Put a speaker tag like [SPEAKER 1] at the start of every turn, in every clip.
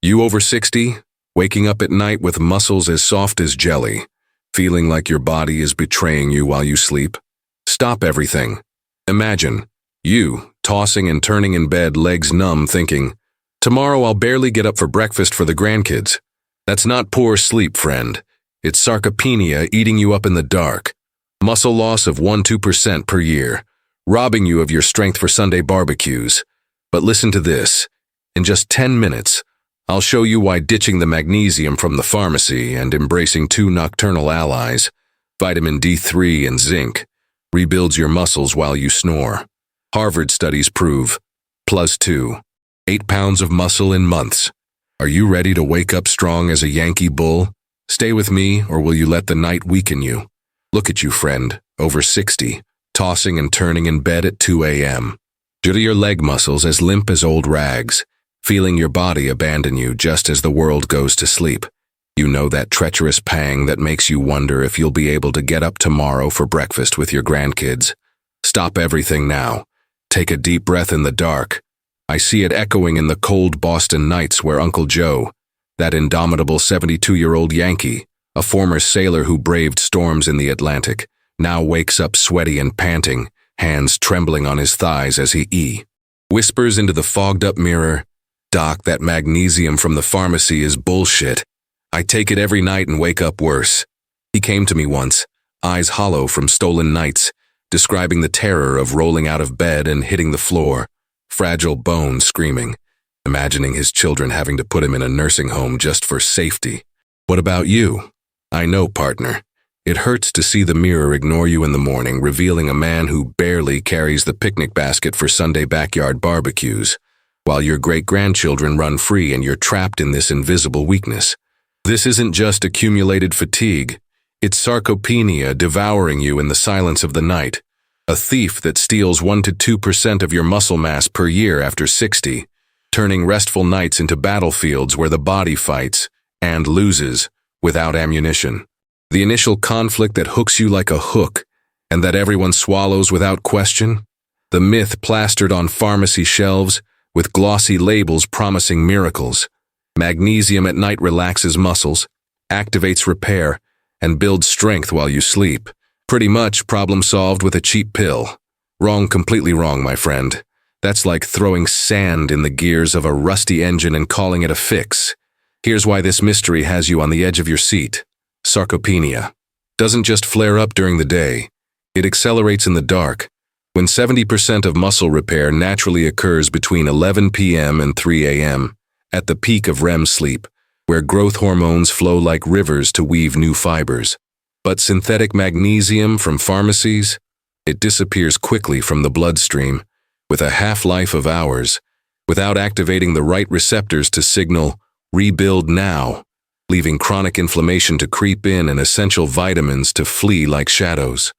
[SPEAKER 1] You over 60, waking up at night with muscles as soft as jelly, feeling like your body is betraying you while you sleep? Stop everything. Imagine you tossing and turning in bed, legs numb, thinking, "Tomorrow I'll barely get up for breakfast for the grandkids." That's not poor sleep, friend. It's sarcopenia eating you up in the dark. Muscle loss of 1–2% per year, robbing you of your strength for Sunday barbecues. But listen to this. In just 10 minutes, I'll show you why ditching the magnesium from the pharmacy and embracing two nocturnal allies, vitamin D3 and zinc, rebuilds your muscles while you snore. Harvard studies prove +2, 8 pounds of muscle in months. Are you ready to wake up strong as a Yankee bull? Stay with me, or will you let the night weaken you? Look at you, friend, over 60, tossing and turning in bed at 2 a.m. Due to your leg muscles as limp as old rags, feeling your body abandon you just as the world goes to sleep. You know that treacherous pang that makes you wonder if you'll be able to get up tomorrow for breakfast with your grandkids. Stop everything now. Take a deep breath in the dark. I see it echoing in the cold Boston nights where Uncle Joe, that indomitable 72-year-old Yankee, a former sailor who braved storms in the Atlantic, now wakes up sweaty and panting, hands trembling on his thighs as he whispers into the fogged-up mirror, "Doc, that magnesium from the pharmacy is bullshit. I take it every night and wake up worse." He came to me once, eyes hollow from stolen nights, describing the terror of rolling out of bed and hitting the floor, fragile bones screaming, imagining his children having to put him in a nursing home just for safety. What about you? I know, partner. It hurts to see the mirror ignore you in the morning, revealing a man who barely carries the picnic basket for Sunday backyard barbecues, while your great-grandchildren run free and you're trapped in this invisible weakness. This isn't just accumulated fatigue. It's sarcopenia devouring you in the silence of the night, a thief that steals 1–2% of your muscle mass per year after 60, turning restful nights into battlefields where the body fights and loses without ammunition. The initial conflict that hooks you like a hook and that everyone swallows without question. The myth plastered on pharmacy shelves with glossy labels promising miracles. Magnesium at night relaxes muscles, activates repair, and builds strength while you sleep. Pretty much problem solved with a cheap pill. Wrong, completely wrong, my friend. That's like throwing sand in the gears of a rusty engine and calling it a fix. Here's why this mystery has you on the edge of your seat. Sarcopenia doesn't just flare up during the day. It accelerates in the dark, when 70% of muscle repair naturally occurs between 11 p.m. and 3 a.m., at the peak of REM sleep, where growth hormones flow like rivers to weave new fibers. But synthetic magnesium from pharmacies, it disappears quickly from the bloodstream, with a half-life of hours, without activating the right receptors to signal, "Rebuild now," leaving chronic inflammation to creep in and essential vitamins to flee like shadows.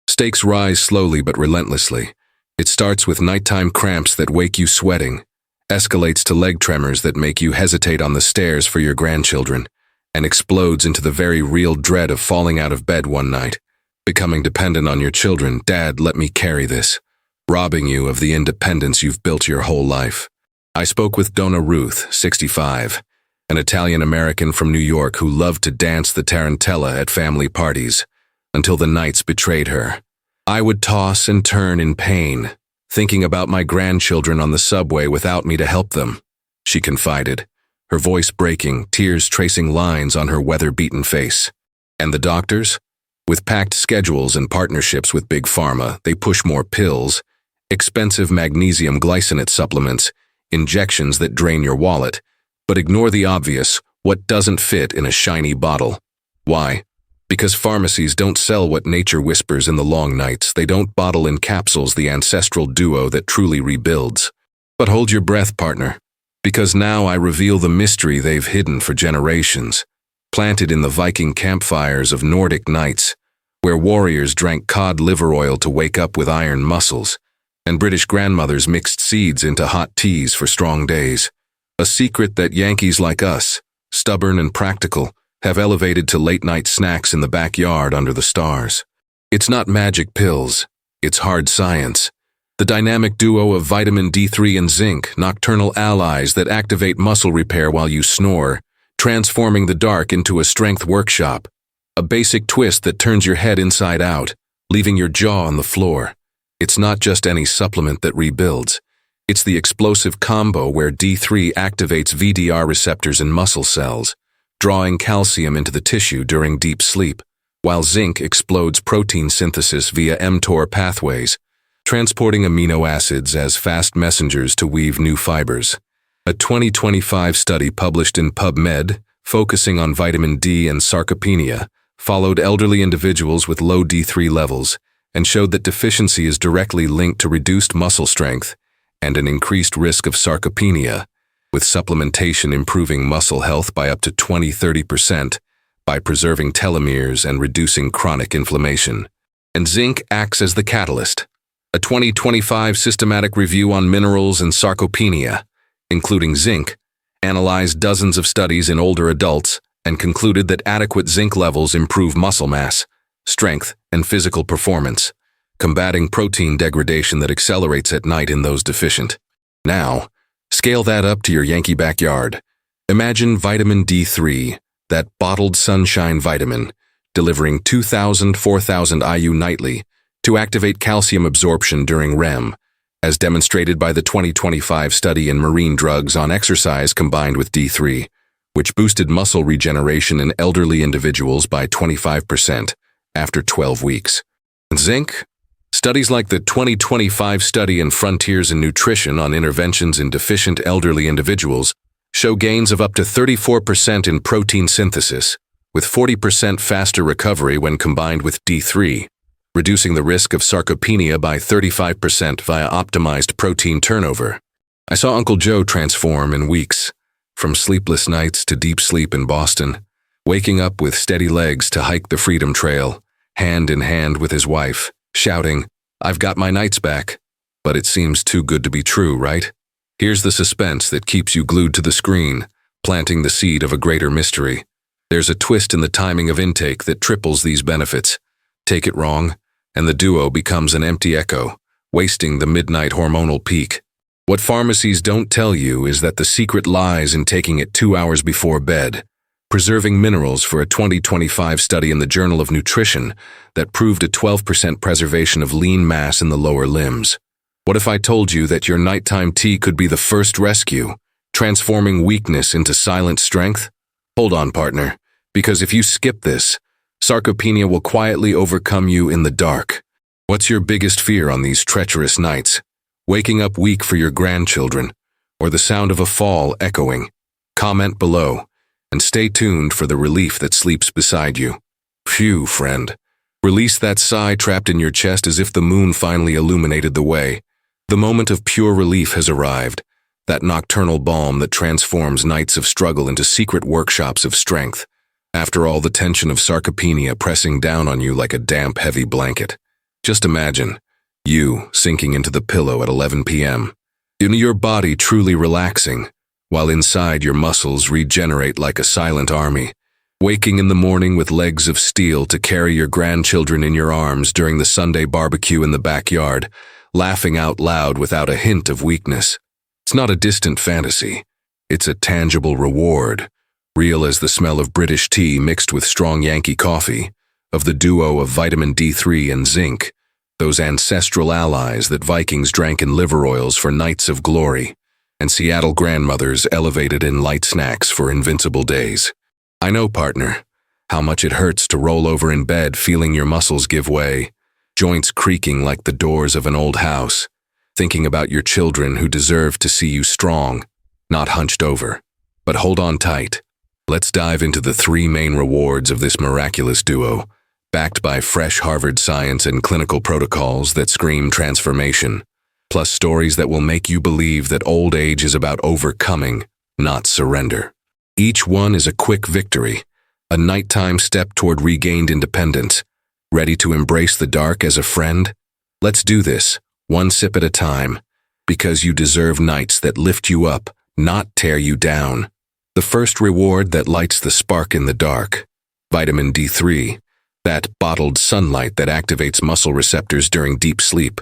[SPEAKER 1] Stakes rise slowly but relentlessly. It starts with nighttime cramps that wake you sweating, escalates to leg tremors that make you hesitate on the stairs for your grandchildren, and explodes into the very real dread of falling out of bed one night, becoming dependent on your children. "Dad, let me carry this," robbing you of the independence you've built your whole life. I spoke with Donna Ruth, 65, an Italian-American from New York who loved to dance the tarantella at family parties, until the nights betrayed her. "I would toss and turn in pain, thinking about my grandchildren on the subway without me to help them," she confided, her voice breaking, tears tracing lines on her weather-beaten face. And the doctors? With packed schedules and partnerships with Big Pharma, they push more pills, expensive magnesium glycinate supplements, injections that drain your wallet, but ignore the obvious, what doesn't fit in a shiny bottle. Why? Because pharmacies don't sell what nature whispers in the long nights. They don't bottle in capsules the ancestral duo that truly rebuilds. But hold your breath, partner, because now I reveal the mystery they've hidden for generations, planted in the Viking campfires of Nordic nights, where warriors drank cod liver oil to wake up with iron muscles, and British grandmothers mixed seeds into hot teas for strong days. A secret that Yankees like us, stubborn and practical, have elevated to late-night snacks in the backyard under the stars. It's not magic pills, it's hard science. The dynamic duo of vitamin D3 and zinc, nocturnal allies that activate muscle repair while you snore, transforming the dark into a strength workshop. A basic twist that turns your head inside out, leaving your jaw on the floor. It's not just any supplement that rebuilds. It's the explosive combo where D3 activates VDR receptors in muscle cells, drawing calcium into the tissue during deep sleep, while zinc explodes protein synthesis via mTOR pathways, transporting amino acids as fast messengers to weave new fibers. A 2025 study published in PubMed, focusing on vitamin D and sarcopenia, followed elderly individuals with low D3 levels and showed that deficiency is directly linked to reduced muscle strength and an increased risk of sarcopenia, with supplementation improving muscle health by up to 20–30% by preserving telomeres and reducing chronic inflammation. And zinc acts as the catalyst. A 2025 systematic review on minerals and sarcopenia, including zinc, analyzed dozens of studies in older adults and concluded that adequate zinc levels improve muscle mass, strength, and physical performance, combating protein degradation that accelerates at night in those deficient. Now, scale that up to your Yankee backyard. Imagine vitamin D3, that bottled sunshine vitamin, delivering 2,000–4,000 IU nightly to activate calcium absorption during REM, as demonstrated by the 2025 study in Marine Drugs on exercise combined with D3, which boosted muscle regeneration in elderly individuals by 25% after 12 weeks. Zinc? Studies like the 2025 study in Frontiers in Nutrition on interventions in deficient elderly individuals show gains of up to 34% in protein synthesis, with 40% faster recovery when combined with D3, reducing the risk of sarcopenia by 35% via optimized protein turnover. I saw Uncle Joe transform in weeks, from sleepless nights to deep sleep in Boston, waking up with steady legs to hike the Freedom Trail, hand in hand with his wife, shouting, "I've got my nights back." But it seems too good to be true, right? Here's the suspense that keeps you glued to the screen, planting the seed of a greater mystery. There's a twist in the timing of intake that triples these benefits. Take it wrong, and the duo becomes an empty echo, wasting the midnight hormonal peak. What pharmacies don't tell you is that the secret lies in taking it 2 hours before bed, preserving minerals for a 2025 study in the Journal of Nutrition that proved a 12% preservation of lean mass in the lower limbs. What if I told you that your nighttime tea could be the first rescue, transforming weakness into silent strength? Hold on, partner, because if you skip this, sarcopenia will quietly overcome you in the dark. What's your biggest fear on these treacherous nights? Waking up weak for your grandchildren, or the sound of a fall echoing? Comment below, and stay tuned for the relief that sleeps beside you. Phew, friend. Release that sigh trapped in your chest as if the moon finally illuminated the way. The moment of pure relief has arrived, that nocturnal balm that transforms nights of struggle into secret workshops of strength. After all the tension of sarcopenia pressing down on you like a damp, heavy blanket. Just imagine, you sinking into the pillow at 11 p.m., your body truly relaxing, while inside your muscles regenerate like a silent army, waking in the morning with legs of steel to carry your grandchildren in your arms during the Sunday barbecue in the backyard, laughing out loud without a hint of weakness. It's not a distant fantasy. It's a tangible reward, real as the smell of British tea mixed with strong Yankee coffee, of the duo of vitamin D3 and zinc, those ancestral allies that Vikings drank in liver oils for nights of glory, and Seattle grandmothers elevated in light snacks for invincible days. I know, partner, how much it hurts to roll over in bed feeling your muscles give way, joints creaking like the doors of an old house, thinking about your children who deserve to see you strong, not hunched over. But hold on tight. Let's dive into the 3 main rewards of this miraculous duo, backed by fresh Harvard science and clinical protocols that scream transformation, plus stories that will make you believe that old age is about overcoming, not surrender. Each one is a quick victory, a nighttime step toward regained independence. Ready to embrace the dark as a friend? Let's do this, one sip at a time, because you deserve nights that lift you up, not tear you down. The first reward that lights the spark in the dark. Vitamin D3, that bottled sunlight that activates muscle receptors during deep sleep,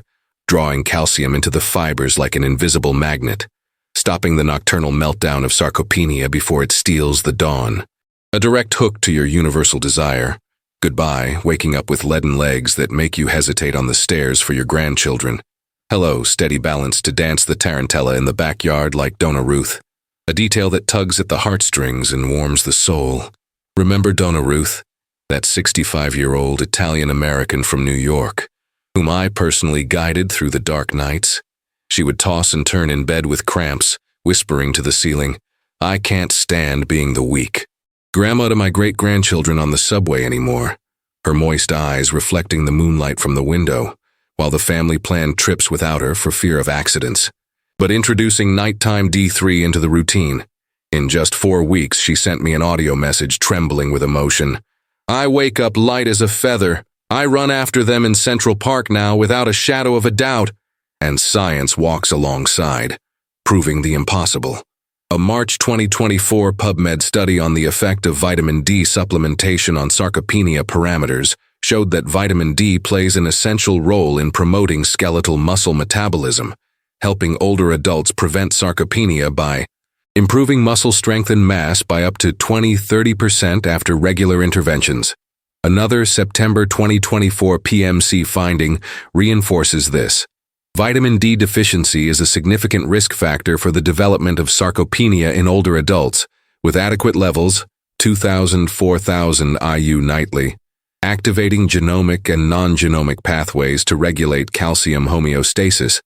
[SPEAKER 1] drawing calcium into the fibers like an invisible magnet, stopping the nocturnal meltdown of sarcopenia before it steals the dawn. A direct hook to your universal desire. Goodbye, waking up with leaden legs that make you hesitate on the stairs for your grandchildren. Hello, steady balance to dance the tarantella in the backyard like Donna Ruth. A detail that tugs at the heartstrings and warms the soul. Remember Donna Ruth, that 65-year-old Italian-American from New York, whom I personally guided through the dark nights? She would toss and turn in bed with cramps, whispering to the ceiling, "I can't stand being the weak." Grandma to my great-grandchildren on the subway anymore, her moist eyes reflecting the moonlight from the window, while the family planned trips without her for fear of accidents. But introducing nighttime D3 into the routine. In just 4 weeks, she sent me an audio message trembling with emotion. "I wake up light as a feather. I run after them in Central Park now without a shadow of a doubt." And science walks alongside, proving the impossible. A March 2024 PubMed study on the effect of vitamin D supplementation on sarcopenia parameters showed that vitamin D plays an essential role in promoting skeletal muscle metabolism, helping older adults prevent sarcopenia by improving muscle strength and mass by up to 20–30% after regular interventions. Another September 2024 PMC finding reinforces this. Vitamin D deficiency is a significant risk factor for the development of sarcopenia in older adults, with adequate levels, 2,000–4,000 IU nightly, activating genomic and non-genomic pathways to regulate calcium homeostasis,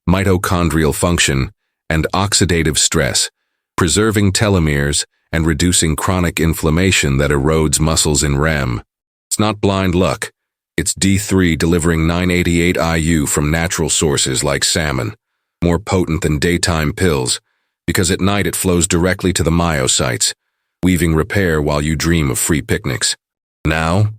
[SPEAKER 1] mitochondrial function, and oxidative stress, preserving telomeres and reducing chronic inflammation that erodes muscles in REM. It's not blind luck. It's D3 delivering 988 IU from natural sources like salmon, more potent than daytime pills, because at night it flows directly to the myocytes, weaving repair while you dream of free picnics. Now,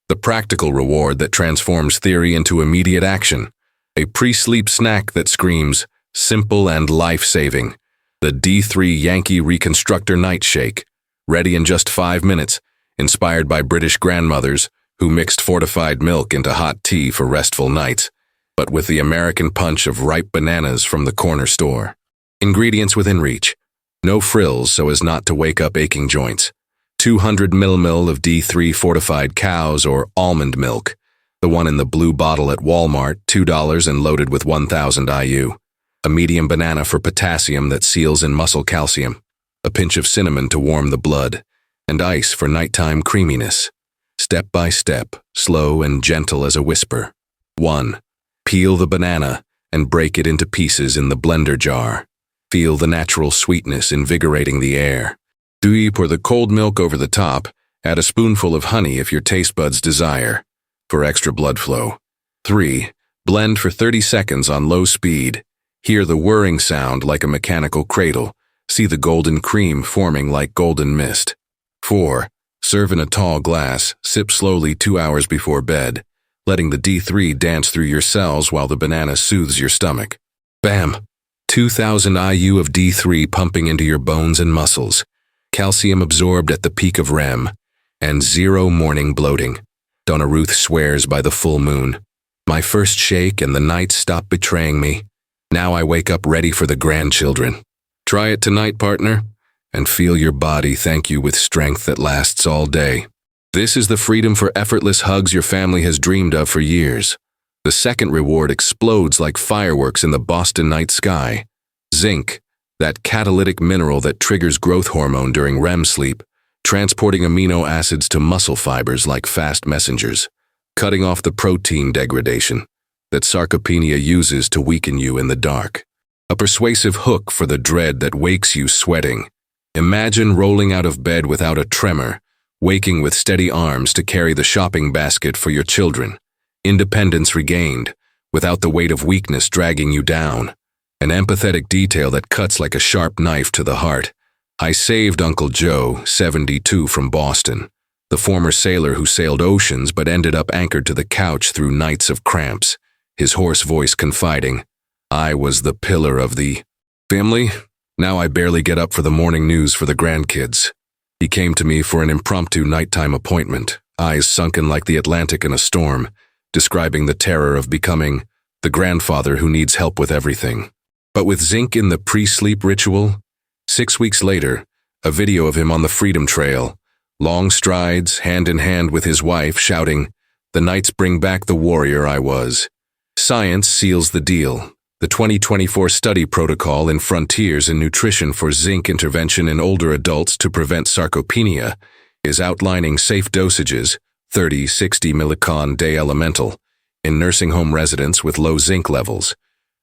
[SPEAKER 1] the practical reward that transforms theory into immediate action. A pre-sleep snack that screams, simple and life-saving. The D3 Yankee Reconstructor Night Shake, ready in just 5 minutes, inspired by British grandmothers who mixed fortified milk into hot tea for restful nights, but with the American punch of ripe bananas from the corner store. Ingredients within reach. No frills so as not to wake up aching joints. 200 ml of D3 fortified cows or almond milk, the one in the blue bottle at Walmart, $2 and loaded with 1,000 IU. A medium banana for potassium that seals in muscle calcium. A pinch of cinnamon to warm the blood. And ice for nighttime creaminess. Step by step, slow and gentle as a whisper. 1. Peel the banana and break it into pieces in the blender jar. Feel the natural sweetness invigorating the air. 2. Pour the cold milk over the top. Add a spoonful of honey if your taste buds desire, for extra blood flow. 3. Blend for 30 seconds on low speed. Hear the whirring sound like a mechanical cradle. See the golden cream forming like golden mist. 4. Serve in a tall glass, sip slowly 2 hours before bed, letting the D3 dance through your cells while the banana soothes your stomach. Bam! 2,000 IU of D3 pumping into your bones and muscles, calcium absorbed at the peak of REM, and 0 morning bloating. Donna Ruth swears by the full moon. My first shake and the nights stop betraying me. Now I wake up ready for the grandchildren. Try it tonight, partner, and feel your body thank you with strength that lasts all day. This is the freedom for effortless hugs your family has dreamed of for years. The second reward explodes like fireworks in the Boston night sky. Zinc, that catalytic mineral that triggers growth hormone during REM sleep, transporting amino acids to muscle fibers like fast messengers, cutting off the protein degradation that sarcopenia uses to weaken you in the dark. A persuasive hook for the dread that wakes you sweating. Imagine rolling out of bed without a tremor, waking with steady arms to carry the shopping basket for your children. Independence regained, without the weight of weakness dragging you down. An empathetic detail that cuts like a sharp knife to the heart. I saved Uncle Joe, 72, from Boston, the former sailor who sailed oceans but ended up anchored to the couch through nights of cramps, his hoarse voice confiding, I was the pillar of the family. Now I barely get up for the morning news for the grandkids. He came to me for an impromptu nighttime appointment, eyes sunken like the Atlantic in a storm, describing the terror of becoming the grandfather who needs help with everything. But with zinc in the pre-sleep ritual, 6 weeks later, a video of him on the Freedom Trail, long strides, hand in hand with his wife, shouting, "The nights bring back the warrior I was." Science seals the deal. The 2024 study protocol in Frontiers in Nutrition for zinc intervention in older adults to prevent sarcopenia is outlining safe dosages, 30-60 millicon day elemental, in nursing home residents with low zinc levels,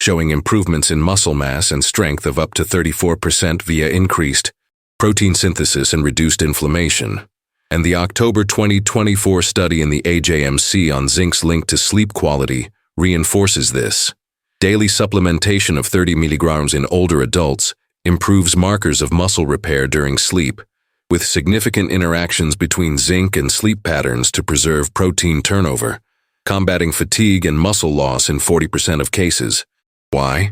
[SPEAKER 1] showing improvements in muscle mass and strength of up to 34% via increased protein synthesis and reduced inflammation. And the October 2024 study in the AJMC on zinc's link to sleep quality reinforces this. Daily supplementation of 30 milligrams in older adults improves markers of muscle repair during sleep, with significant interactions between zinc and sleep patterns to preserve protein turnover, combating fatigue and muscle loss in 40% of cases. Why?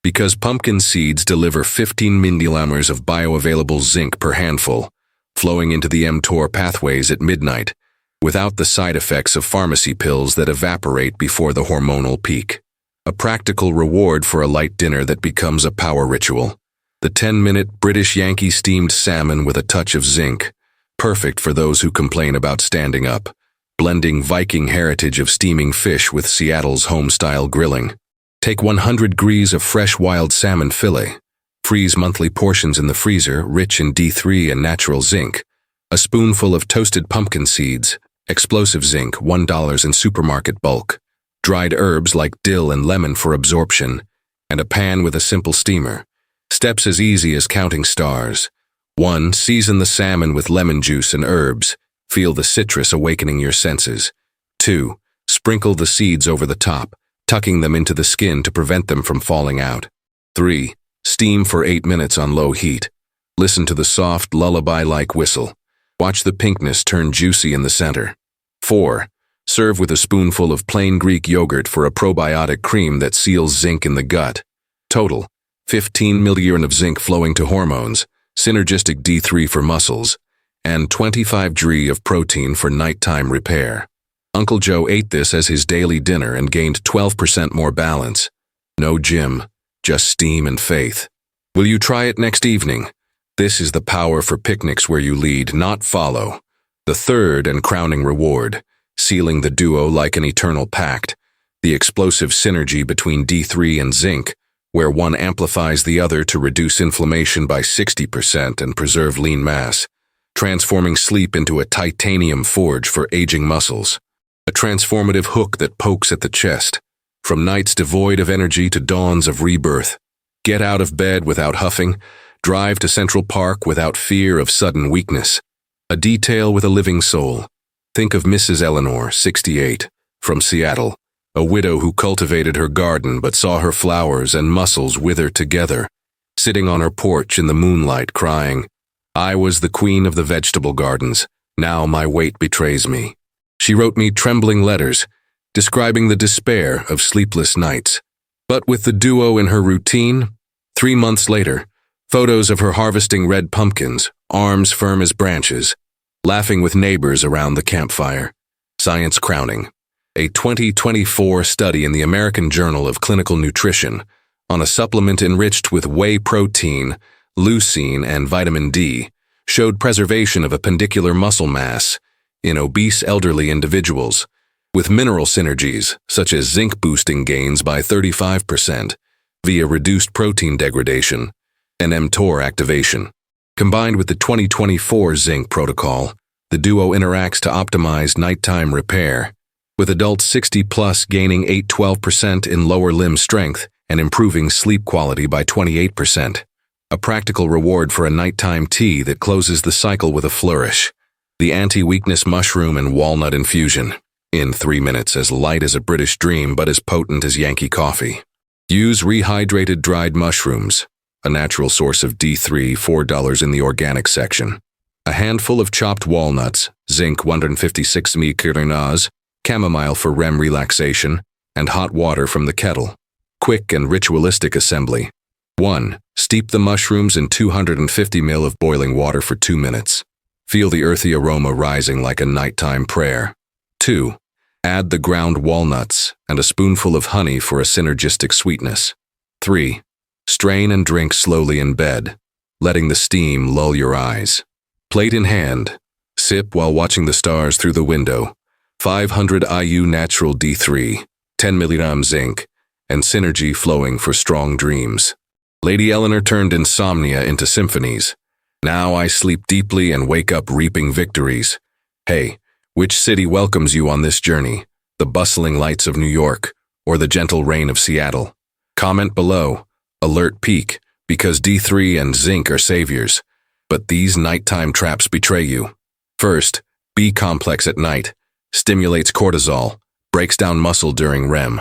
[SPEAKER 1] Because pumpkin seeds deliver 15 milliliters of bioavailable zinc per handful, flowing into the mTOR pathways at midnight, without the side effects of pharmacy pills that evaporate before the hormonal peak. A practical reward for a light dinner that becomes a power ritual. The 10-minute British Yankee steamed salmon with a touch of zinc, perfect for those who complain about standing up, blending Viking heritage of steaming fish with Seattle's home-style grilling. Take 100 degrees of fresh wild salmon fillet. Freeze monthly portions in the freezer, rich in D3 and natural zinc. A spoonful of toasted pumpkin seeds, explosive zinc, $1 in supermarket bulk. Dried herbs like dill and lemon for absorption, and a pan with a simple steamer. Steps as easy as counting stars. 1. Season the salmon with lemon juice and herbs. Feel the citrus awakening your senses. 2. Sprinkle the seeds over the top, tucking them into the skin to prevent them from falling out. 3. Steam for 8 minutes on low heat. Listen to the soft, lullaby-like whistle. Watch the pinkness turn juicy in the center. 4. Serve with a spoonful of plain Greek yogurt for a probiotic cream that seals zinc in the gut. Total, 15 milligrams of zinc flowing to hormones, synergistic D3 for muscles, and 25 G of protein for nighttime repair. Uncle Joe ate this as his daily dinner and gained 12% more balance. No gym, just steam and faith. Will you try it next evening? This is the power for picnics where you lead, not follow. The third and crowning reward, sealing the duo like an eternal pact, the explosive synergy between D3 and zinc, where one amplifies the other to reduce inflammation by 60% and preserve lean mass, transforming sleep into a titanium forge for aging muscles. A transformative hook that pokes at the chest, from nights devoid of energy to dawns of rebirth. Get out of bed without huffing, drive to Central Park without fear of sudden weakness. A detail with a living soul. Think of Mrs. Eleanor, 68, from Seattle, a widow who cultivated her garden but saw her flowers and mussels wither together, sitting on her porch in the moonlight crying, "I was the queen of the vegetable gardens, now my weight betrays me." She wrote me trembling letters, describing the despair of sleepless nights. But with the duo in her routine, 3 months later, photos of her harvesting red pumpkins, arms firm as branches, laughing with neighbors around the campfire. Science crowning. A 2024 study in the American Journal of Clinical Nutrition on a supplement enriched with whey protein, leucine, and vitamin D showed preservation of appendicular muscle mass in obese elderly individuals, with mineral synergies such as zinc boosting gains by 35% via reduced protein degradation and mTOR activation. Combined with the 2024 zinc protocol, the duo interacts to optimize nighttime repair, with adults 60+ gaining 8–12% in lower limb strength and improving sleep quality by 28%. A practical reward for a nighttime tea that closes the cycle with a flourish. The anti-weakness mushroom and walnut infusion. In 3 minutes, as light as a British dream but as potent as Yankee coffee. Use rehydrated dried mushrooms, a natural source of D3, $4 in the organic section. A handful of chopped walnuts, zinc 156 micrograms, chamomile for REM relaxation, and hot water from the kettle. Quick and ritualistic assembly. 1. Steep the mushrooms in 250 ml of boiling water for 2 minutes. Feel the earthy aroma rising like a nighttime prayer. 2. Add the ground walnuts and a spoonful of honey for a synergistic sweetness. 3. Strain and drink slowly in bed, letting the steam lull your eyes. Plate in hand, sip while watching the stars through the window. 500 IU natural D3, 10 mg zinc, and synergy flowing for strong dreams. Lady Eleanor turned insomnia into symphonies. Now I sleep deeply and wake up reaping victories. Hey, which city welcomes you on this journey? The bustling lights of New York or the gentle rain of Seattle? Comment below. Alert peak, because D3 and zinc are saviors. But these nighttime traps betray you. First, B complex at night. Stimulates cortisol, breaks down muscle during REM.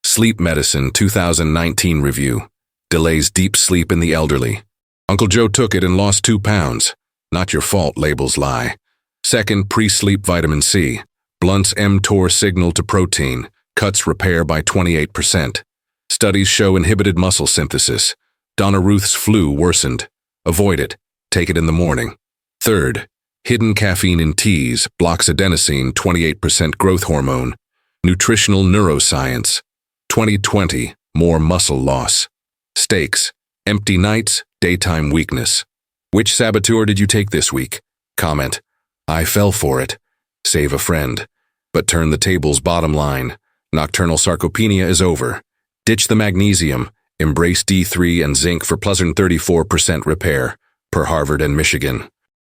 [SPEAKER 1] Sleep Medicine 2019 review. Delays deep sleep in the elderly. Uncle Joe took it and lost 2 pounds. Not your fault, labels lie. Second, pre-sleep vitamin C. Blunts mTOR signal to protein. Cuts repair by 28%. Studies show inhibited muscle synthesis. Donna Ruth's flu worsened. Avoid it. Take it in the morning. Third, hidden caffeine in teas blocks adenosine 28% growth hormone. Nutritional neuroscience. 2020, more muscle loss. Stakes, empty nights, daytime weakness. Which saboteur did you take this week? Comment, I fell for it. Save a friend. But turn the tables. Bottom line, nocturnal sarcopenia is over. Ditch the magnesium, embrace D3 and zinc for +34% repair, per Harvard and Michigan.